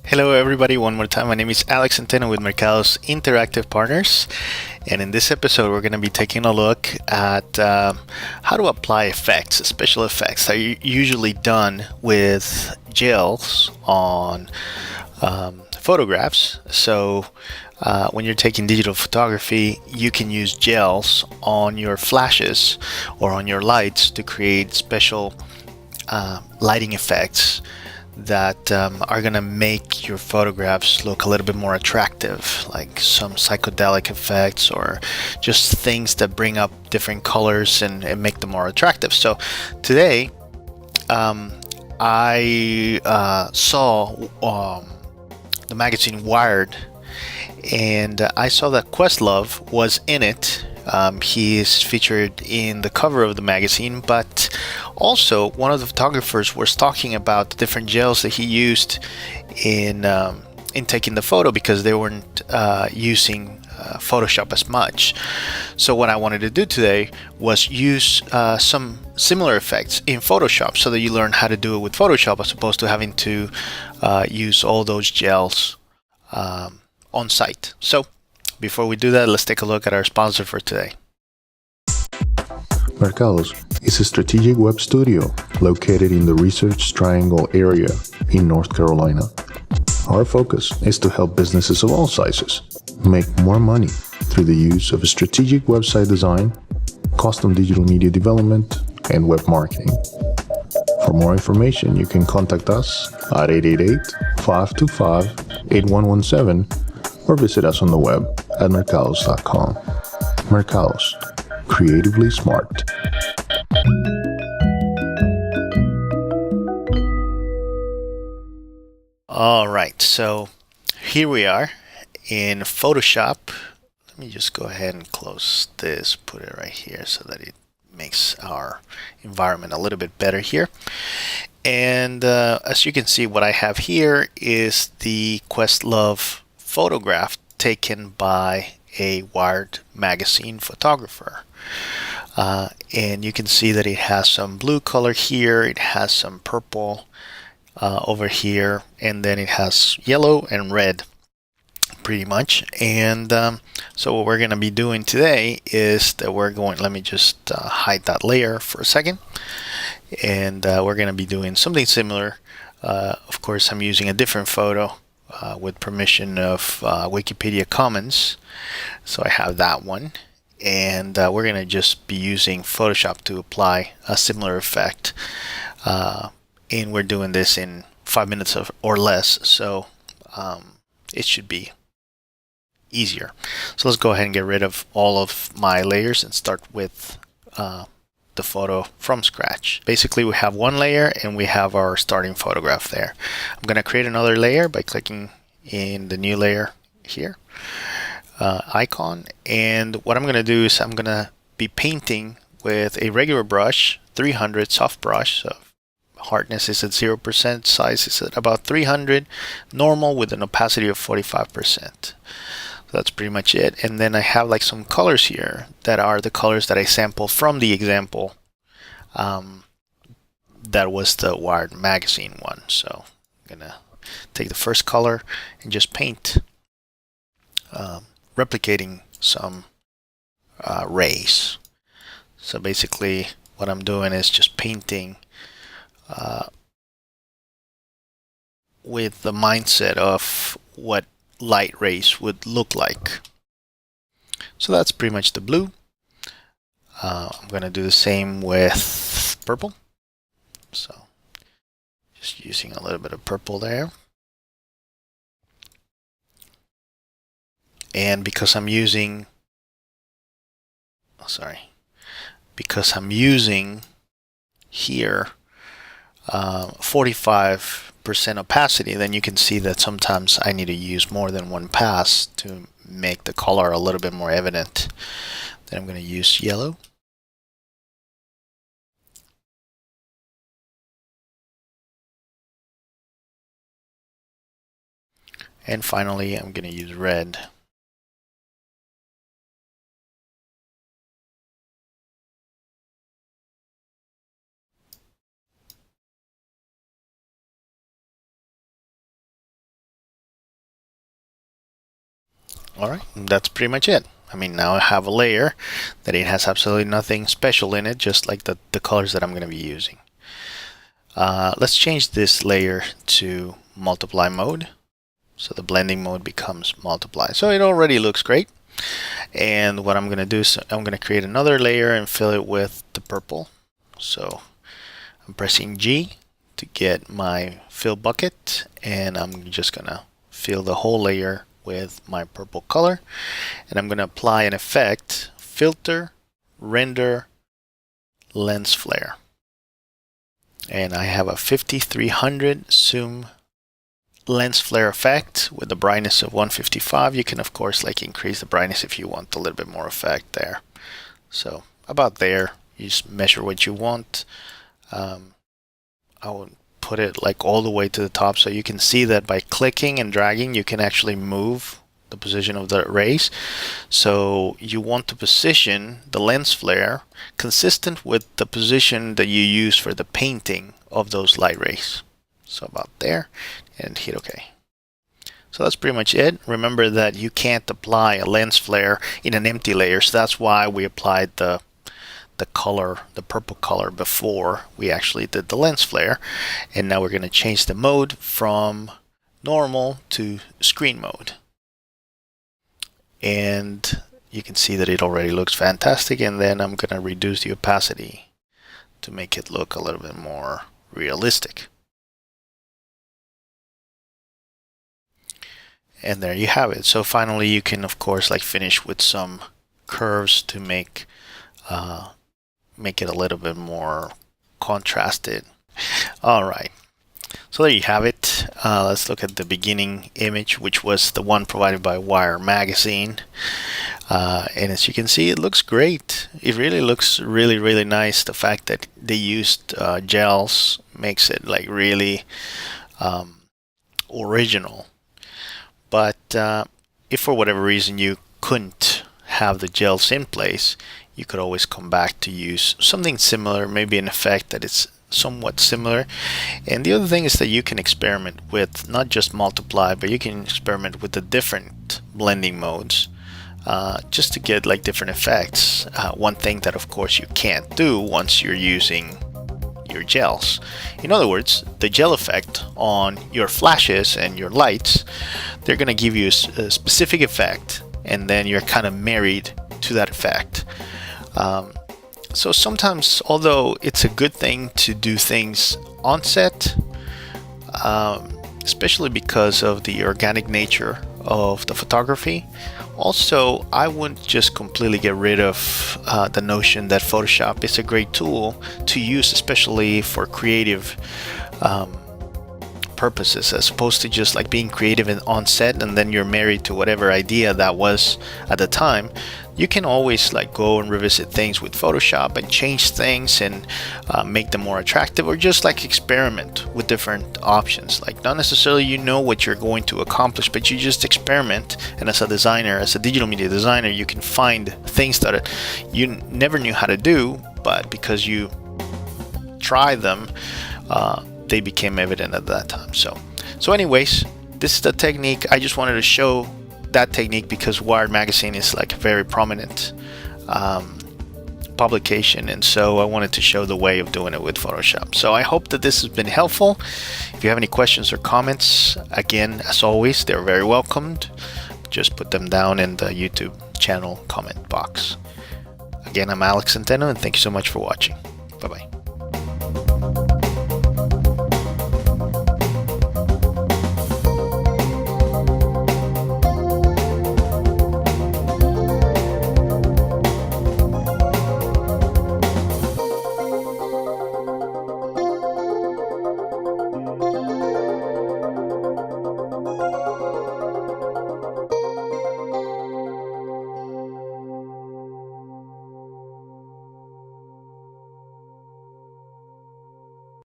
Hello, everybody. One more time. My name is Alex Centeno with Mercado's Interactive Partners. And in this episode, we're going to be taking a look at how to apply effects, special effects that are usually done with gels on photographs. So when you're taking digital photography, you can use gels on your flashes or on your lights to create special lighting effects that are going to make your photographs look a little bit more attractive, like some psychedelic effects or just things that bring up different colors and make them more attractive. So today I saw the magazine Wired, and I saw that Questlove was in it. He is featured in the cover of the magazine, but also one of the photographers was talking about the different gels that he used in taking the photo, because they weren't using Photoshop as much. So what I wanted to do today was use some similar effects in Photoshop, so that you learn how to do it with Photoshop as opposed to having to use all those gels on site. So before we do that, let's take a look at our sponsor for today. Mercados is a strategic web studio located in the Research Triangle area in North Carolina. Our focus is to help businesses of all sizes make more money through the use of a strategic website design, custom digital media development, and web marketing. For more information, you can contact us at 888-525-8117 or visit us on the web at mercados.com. Mercados, creatively smart. All right, so here we are in Photoshop. Let me just go ahead and close this, put it right here so that it makes our environment a little bit better here. And as you can see, what I have here is the Questlove photograph taken by a Wired magazine photographer. And you can see that it has some blue color here, it has some purple over here, and then it has yellow and red pretty much. And so what we're going to be doing today is that let me just hide that layer for a second, and we're going to be doing something similar. Of course, I'm using a different photo with permission of Wikipedia Commons, so I have that one, and we're going to just be using Photoshop to apply a similar effect, and we're doing this in 5 minutes or less, so it should be easier. So let's go ahead and get rid of all of my layers and start with the photo from scratch. Basically, we have one layer and we have our starting photograph there. I'm going to create another layer by clicking in the new layer here icon, and what I'm going to do is I'm going to be painting with a regular brush, 300 soft brush. So hardness is at 0%, size is at about 300, normal with an opacity of 45%. That's pretty much it. And then I have like some colors here that are the colors that I sampled from the example that was the Wired magazine one. So I'm gonna take the first color and just paint, replicating some rays. So basically what I'm doing is just painting with the mindset of what light rays would look like. So that's pretty much the blue. I'm going to do the same with purple. So just using a little bit of purple there. And because I'm using here 45% opacity, then you can see that sometimes I need to use more than one pass to make the color a little bit more evident. Then I'm going to use yellow. And finally, I'm going to use red. All right, that's pretty much it. I mean, now I have a layer that it has absolutely nothing special in it, just like the colors that I'm going to be using. Let's change this layer to multiply mode. So the blending mode becomes multiply. So it already looks great. And what I'm going to do is I'm going to create another layer and fill it with the purple. So I'm pressing G to get my fill bucket, and I'm just going to fill the whole layer with my purple color. And I'm going to apply an effect, filter, render, lens flare. And I have a 5300 zoom lens flare effect with the brightness of 155. You can of course like increase the brightness if you want a little bit more effect there. So about there, you just measure what you want. I would put it like all the way to the top, so you can see that by clicking and dragging you can actually move the position of the rays. So you want to position the lens flare consistent with the position that you use for the painting of those light rays. So about there, and hit OK. So that's pretty much it. Remember that you can't apply a lens flare in an empty layer, so that's why we applied the color, the purple color, before we actually did the lens flare. And now we're going to change the mode from normal to screen mode. And you can see that it already looks fantastic. And then I'm going to reduce the opacity to make it look a little bit more realistic. And there you have it. So finally you can of course like finish with some curves to make it a little bit more contrasted. All right, so there you have it. Let's look at the beginning image, which was the one provided by Wire magazine. And as you can see, it looks great. It really looks really nice. The fact that they used gels makes it like really original. But if for whatever reason you couldn't have the gels in place, you could always come back to use something similar, maybe an effect that is somewhat similar. And the other thing is that you can experiment with not just multiply, but you can experiment with the different blending modes just to get like different effects. One thing that of course you can't do once you're using your gels. In other words, the gel effect on your flashes and your lights, they're going to give you a specific effect, and then you're kind of married to that effect. So sometimes, although it's a good thing to do things on set, especially because of the organic nature of the photography, also I wouldn't just completely get rid of the notion that Photoshop is a great tool to use, especially for creative purposes, as opposed to just like being creative and on set and then you're married to whatever idea that was at the time. You can always like go and revisit things with Photoshop and change things and make them more attractive, or just like experiment with different options. Like not necessarily you know what you're going to accomplish, but you just experiment. And as a designer, as a digital media designer, you can find things that you never knew how to do, but because you try them, they became evident at that time. So anyways, this is the technique. I just wanted to show that technique because Wired magazine is like a very prominent publication, and so I wanted to show the way of doing it with Photoshop. So I hope that this has been helpful. If you have any questions or comments, again, as always, they're very welcomed. Just put them down in the YouTube channel comment box. Again, I'm Alex Centeno, and thank you so much for watching. Bye bye.